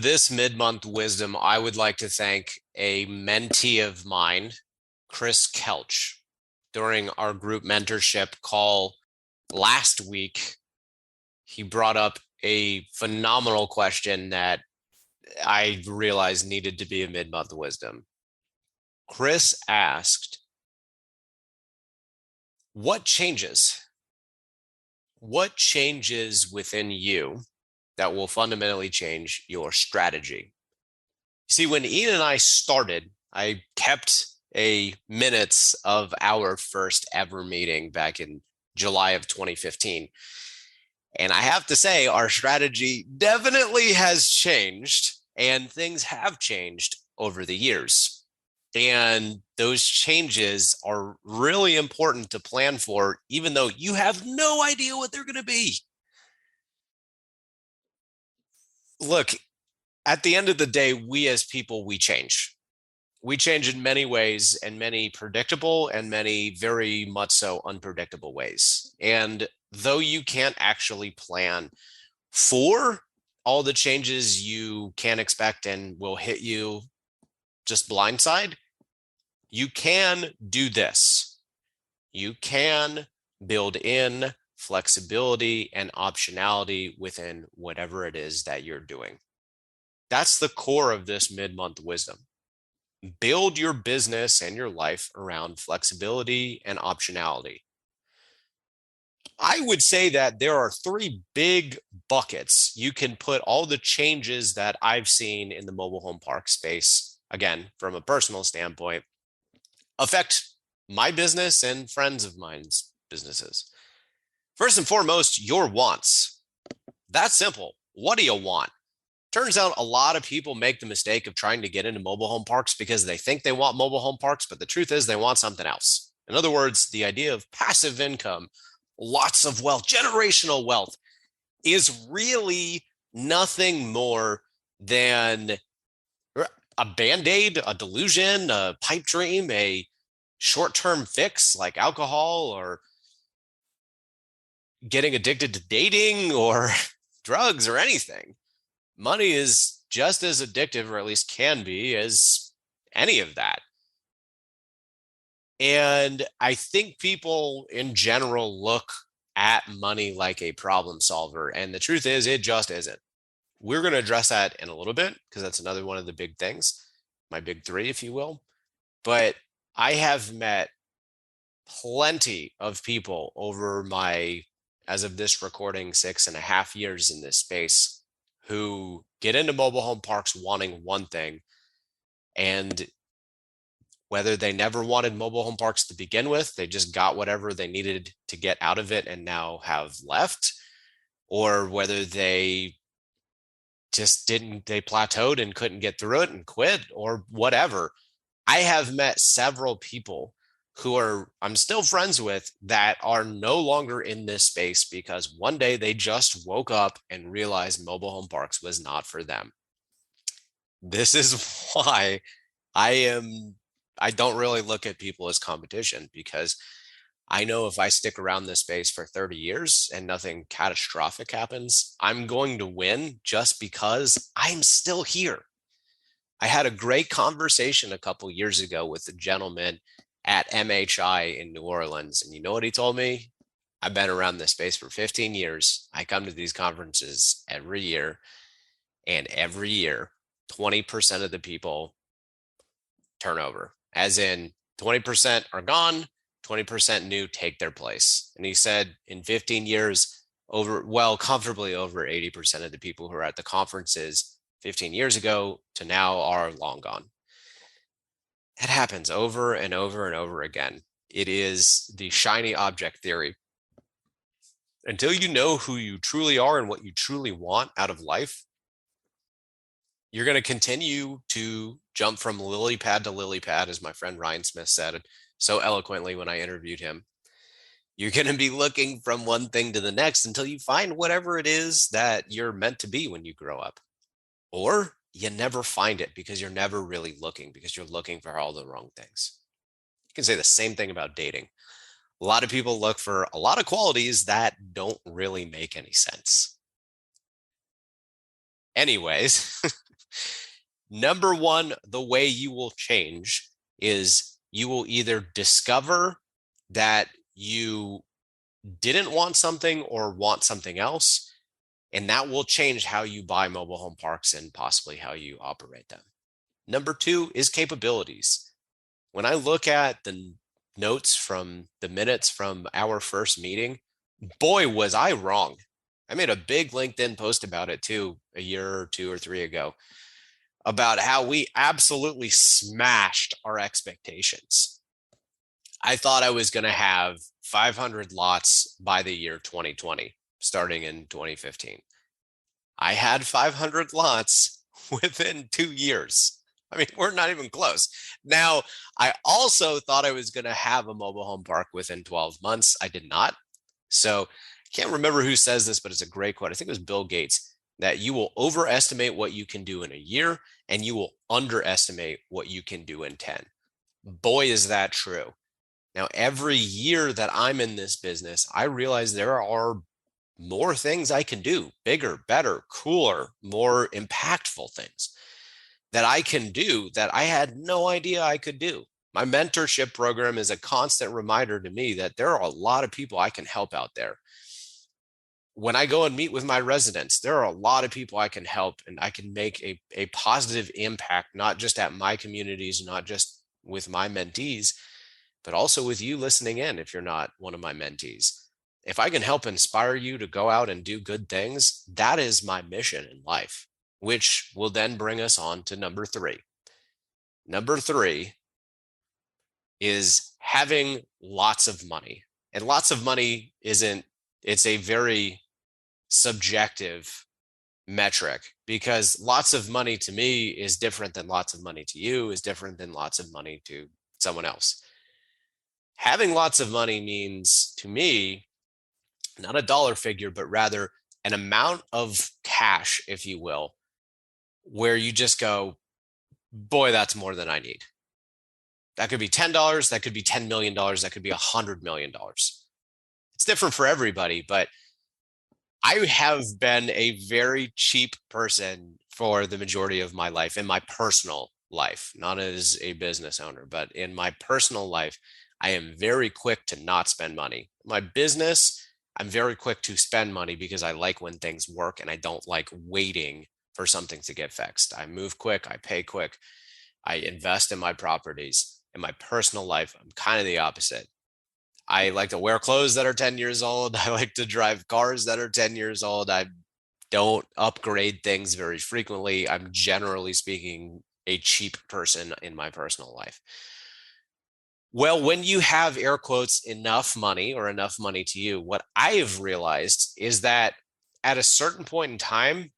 This mid-month wisdom, I would like to thank a mentee of mine, Chris Kelch. During our group mentorship call last week, he brought up a phenomenal question that I realized needed to be a mid-month wisdom. Chris asked, what changes? What changes within you that will fundamentally change your strategy? See, when Ian and I started, I kept a minutes of our first ever meeting back in July of 2015. And I have to say, our strategy definitely has changed, and things have changed over the years. And those changes are really important to plan for, even though you have no idea what they're going to be. Look, at the end of the day, we as people, we change. We change in many ways, and many predictable and many very much so unpredictable ways. And though you can't actually plan for all the changes you can expect and will hit you just blindside, you can do this. You can build in flexibility and optionality within whatever it is that you're doing. That's the core of this mid-month wisdom. Build your business and your life around flexibility and optionality. I would say that there are three big buckets you can put all the changes that I've seen in the mobile home park space, again, from a personal standpoint, affect my business and friends of mine's businesses. First and foremost, your wants. That's simple. What do you want? Turns out a lot of people make the mistake of trying to get into mobile home parks because they think they want mobile home parks, but the truth is they want something else. In other words, the idea of passive income, lots of wealth, generational wealth, is really nothing more than a band-aid, a delusion, a pipe dream, a short-term fix like alcohol or getting addicted to dating or drugs or anything. Money is just as addictive, or at least can be, as any of that. And I think people in general look at money like a problem solver. And the truth is, it just isn't. We're going to address that in a little bit because that's another one of the big things, my big three, if you will. But I have met plenty of people over my, as of this recording, 6.5 years in this space who get into mobile home parks wanting one thing, and whether they never wanted mobile home parks to begin with, they just got whatever they needed to get out of it and now have left, or whether they just didn't, they plateaued and couldn't get through it and quit or whatever. I have met several people who I'm still friends with that are no longer in this space because one day they just woke up and realized mobile home parks was not for them. This is why I don't really look at people as competition, because I know if I stick around this space for 30 years and nothing catastrophic happens, I'm going to win just because I'm still here. I had a great conversation a couple years ago with a gentleman at MHI in New Orleans. And you know what he told me? I've been around this space for 15 years. I come to these conferences every year, and every year, 20% of the people turn over, as in 20% are gone, 20% new take their place. And he said in 15 years, comfortably over 80% of the people who are at the conferences 15 years ago to now are long gone. It happens over and over and over again. It is the shiny object theory. Until you know who you truly are and what you truly want out of life, you're going to continue to jump from lily pad to lily pad, as my friend Ryan Smith said so eloquently when I interviewed him. You're going to be looking from one thing to the next until you find whatever it is that you're meant to be when you grow up. Or you never find it because you're never really looking, because you're looking for all the wrong things. You can say the same thing about dating. A lot of people look for a lot of qualities that don't really make any sense. Anyways, Number one, the way you will change is you will either discover that you didn't want something or want something else, and that will change how you buy mobile home parks and possibly how you operate them. Number two is capabilities. When I look at the notes from the minutes from our first meeting, boy, was I wrong. I made a big LinkedIn post about it too, a year or two or three ago, about how we absolutely smashed our expectations. I thought I was going to have 500 lots by the year 2020, starting in 2015. I had 500 lots within 2 years. I mean, we're not even close. Now, I also thought I was going to have a mobile home park within 12 months. I did not. So I can't remember who says this, but it's a great quote. I think it was Bill Gates, that you will overestimate what you can do in a year and you will underestimate what you can do in 10. Boy, is that true. Now, every year that I'm in this business, I realize there are more things I can do, bigger, better, cooler, more impactful things that I can do that I had no idea I could do. My mentorship program is a constant reminder to me that there are a lot of people I can help out there. When I go and meet with my residents, there are a lot of people I can help, and I can make a positive impact, not just at my communities, not just with my mentees, but also with you listening in if you're not one of my mentees. If I can help inspire you to go out and do good things, that is my mission in life, which will then bring us on to number three. Number three is having lots of money. And lots of money it's a very subjective metric, because lots of money to me is different than lots of money to you, is different than lots of money to someone else. Having lots of money means to me, not a dollar figure, but rather an amount of cash, if you will, where you just go, boy, that's more than I need. That could be $10, that could be $10 million, that could be $100 million. It's different for everybody, but I have been a very cheap person for the majority of my life, in my personal life, not as a business owner, but in my personal life, I am very quick to not spend money. My business, I'm very quick to spend money because I like when things work and I don't like waiting for something to get fixed. I move quick, I pay quick, I invest in my properties. In my personal life, I'm kind of the opposite. I like to wear clothes that are 10 years old. I like to drive cars that are 10 years old. I don't upgrade things very frequently. I'm generally speaking a cheap person in my personal life. Well, when you have air quotes enough money or enough money to you, what I have realized is that at a certain point in time,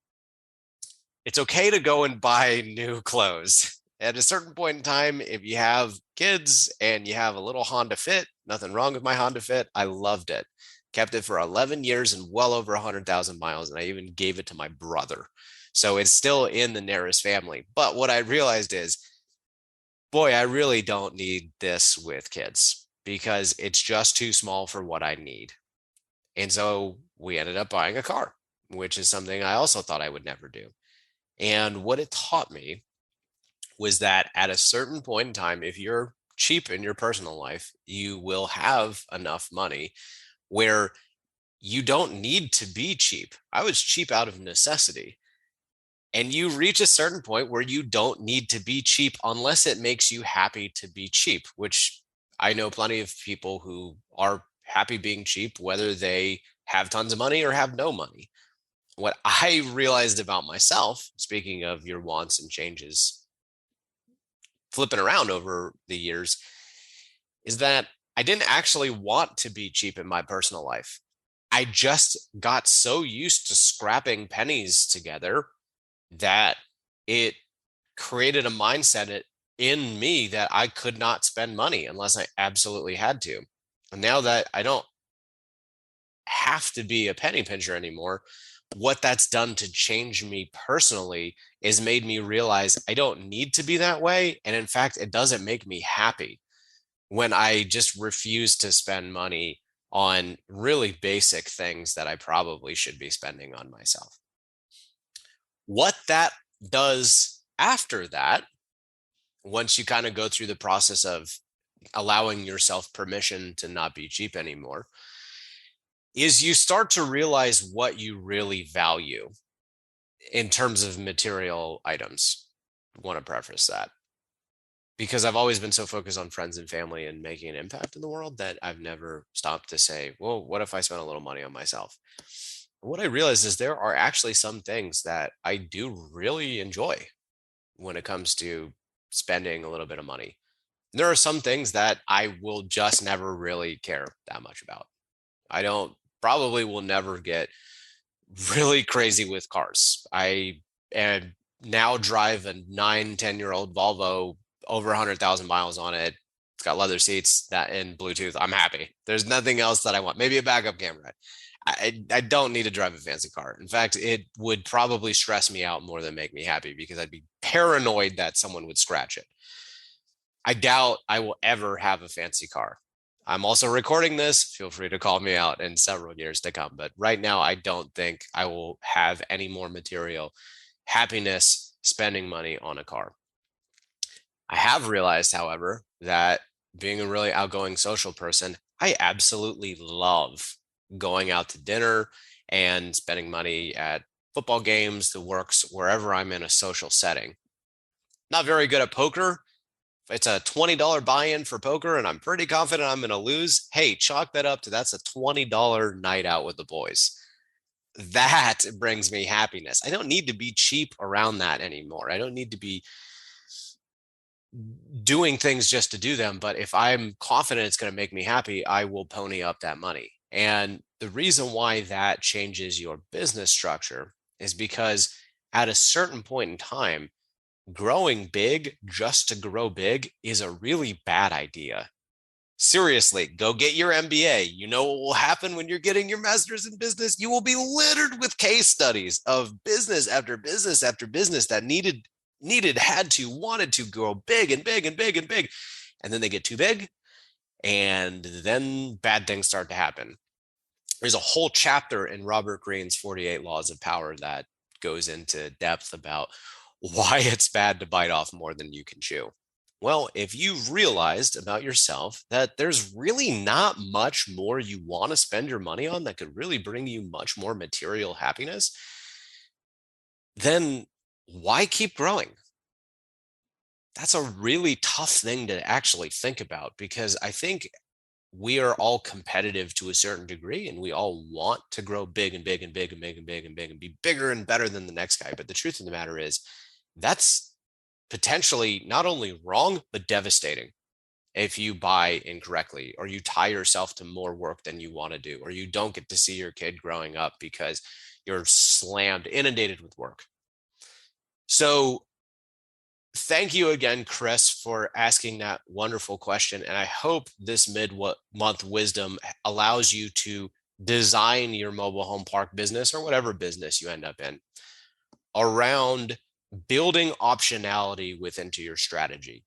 it's okay to go and buy new clothes. At a certain point in time, if you have kids and you have a little Honda Fit, nothing wrong with my Honda Fit. I loved it. Kept it for 11 years and well over 100,000 miles. And I even gave it to my brother. So it's still in the Naris family. But what I realized is, boy, I really don't need this with kids because it's just too small for what I need. And so we ended up buying a car, which is something I also thought I would never do. And what it taught me was that at a certain point in time, if you're cheap in your personal life, you will have enough money where you don't need to be cheap. I was cheap out of necessity. And you reach a certain point where you don't need to be cheap unless it makes you happy to be cheap, which I know plenty of people who are happy being cheap, whether they have tons of money or have no money. What I realized about myself, speaking of your wants and changes, flipping around over the years, is that I didn't actually want to be cheap in my personal life. I just got so used to scrapping pennies together that it created a mindset in me that I could not spend money unless I absolutely had to. And now that I don't have to be a penny pincher anymore, what that's done to change me personally is made me realize I don't need to be that way. And in fact, it doesn't make me happy when I just refuse to spend money on really basic things that I probably should be spending on myself. What that does after that, once you kind of go through the process of allowing yourself permission to not be cheap anymore, is you start to realize what you really value in terms of material items. I want to preface that because I've always been so focused on friends and family and making an impact in the world that I've never stopped to say, well, what if I spent a little money on myself? What I realized is there are actually some things that I do really enjoy when it comes to spending a little bit of money. There are some things that I will just never really care that much about. I don't probably will never get really crazy with cars. I and now drive a 9, 10-year-old Volvo, over 100,000 miles on it. It's got leather seats that and Bluetooth. I'm happy. There's nothing else that I want. Maybe a backup camera. I don't need to drive a fancy car. In fact, it would probably stress me out more than make me happy because I'd be paranoid that someone would scratch it. I doubt I will ever have a fancy car. I'm also recording this. Feel free to call me out in several years to come. But right now, I don't think I will have any more material happiness spending money on a car. I have realized, however, that being a really outgoing social person, I absolutely love going out to dinner and spending money at football games, the works, wherever I'm in a social setting. Not very good at poker. It's a $20 buy-in for poker and I'm pretty confident I'm going to lose. Hey, chalk that up to that's a $20 night out with the boys. That brings me happiness. I don't need to be cheap around that anymore. I don't need to be doing things just to do them. But if I'm confident it's going to make me happy, I will pony up that money. And the reason why that changes your business structure is because at a certain point in time, growing big just to grow big is a really bad idea. Seriously, go get your MBA. You know what will happen when you're getting your master's in business? You will be littered with case studies of business after business after business that had to, wanted to grow big and big and big and big. And then they get too big and then bad things start to happen. There's a whole chapter in Robert Greene's 48 Laws of Power that goes into depth about why it's bad to bite off more than you can chew. Well, if you've realized about yourself that there's really not much more you want to spend your money on that could really bring you much more material happiness, then why keep growing? That's a really tough thing to actually think about because I think we are all competitive to a certain degree and we all want to grow big and big and big and big and big and big and be bigger and better than the next guy. But the truth of the matter is that's potentially not only wrong, but devastating if you buy incorrectly or you tie yourself to more work than you want to do, or you don't get to see your kid growing up because you're inundated with work. So thank you again, Chris, for asking that wonderful question. And I hope this mid-month wisdom allows you to design your mobile home park business or whatever business you end up in around building optionality within your strategy.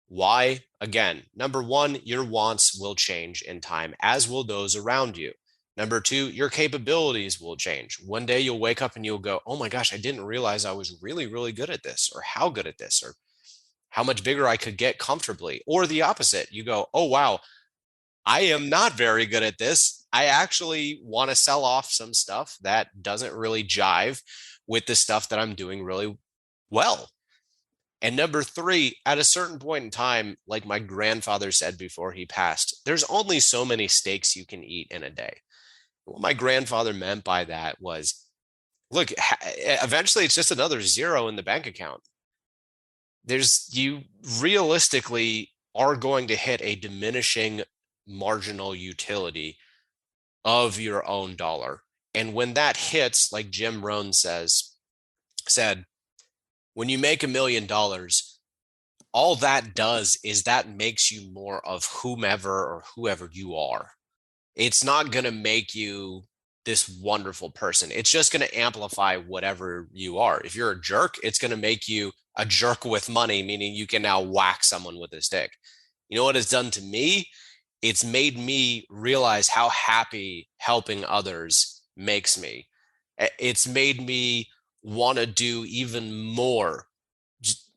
Why? Again, number one, your wants will change in time, as will those around you. Number two, your capabilities will change. One day you'll wake up and you'll go, oh my gosh, I didn't realize I was really, really good at this, or how good at this, or how much bigger I could get comfortably. Or the opposite, you go, oh wow, I am not very good at this. I actually want to sell off some stuff that doesn't really jive with the stuff that I'm doing really well. And number three, at a certain point in time, like my grandfather said before he passed, there's only so many steaks you can eat in a day. What my grandfather meant by that was, look, eventually it's just another zero in the bank account. You realistically are going to hit a diminishing marginal utility of your own dollar. And when that hits, like Jim Rohn said, when you make $1 million, all that does is that makes you more of whoever you are. It's not going to make you this wonderful person. It's just going to amplify whatever you are. If you're a jerk, it's going to make you a jerk with money, meaning you can now whack someone with a stick. You know what it's done to me? It's made me realize how happy helping others makes me. It's made me want to do even more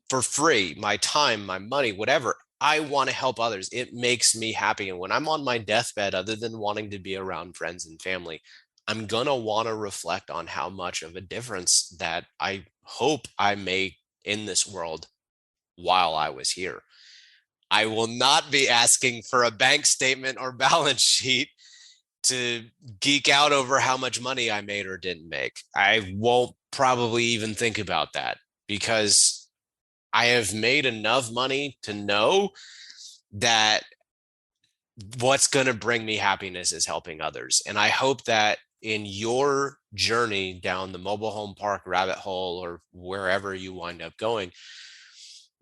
for free, my time, my money, whatever. I want to help others. It makes me happy. And when I'm on my deathbed, other than wanting to be around friends and family, I'm going to want to reflect on how much of a difference that I hope I made in this world while I was here. I will not be asking for a bank statement or balance sheet to geek out over how much money I made or didn't make. I won't probably even think about that because I have made enough money to know that what's going to bring me happiness is helping others. And I hope that in your journey down the mobile home park rabbit hole or wherever you wind up going,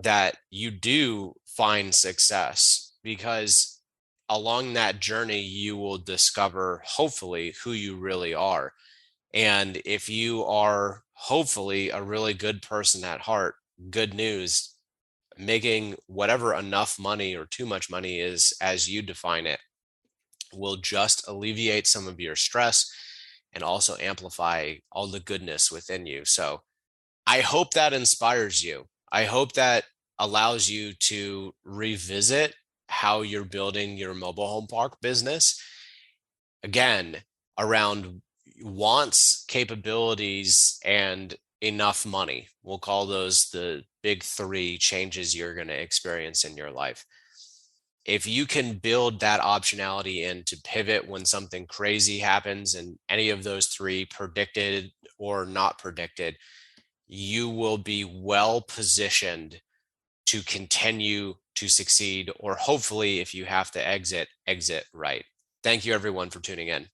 that you do find success, because along that journey, you will discover hopefully who you really are. And if you are hopefully a really good person at heart, good news, making whatever enough money or too much money is, as you define it, will just alleviate some of your stress and also amplify all the goodness within you. So I hope that inspires you. I hope that allows you to revisit how you're building your mobile home park business. Again, around wants, capabilities, and enough money. We'll call those the big three changes you're going to experience in your life. If you can build that optionality in to pivot when something crazy happens, and any of those three, predicted or not predicted, you will be well positioned to continue to succeed, or hopefully, if you have to exit, exit right. Thank you everyone for tuning in.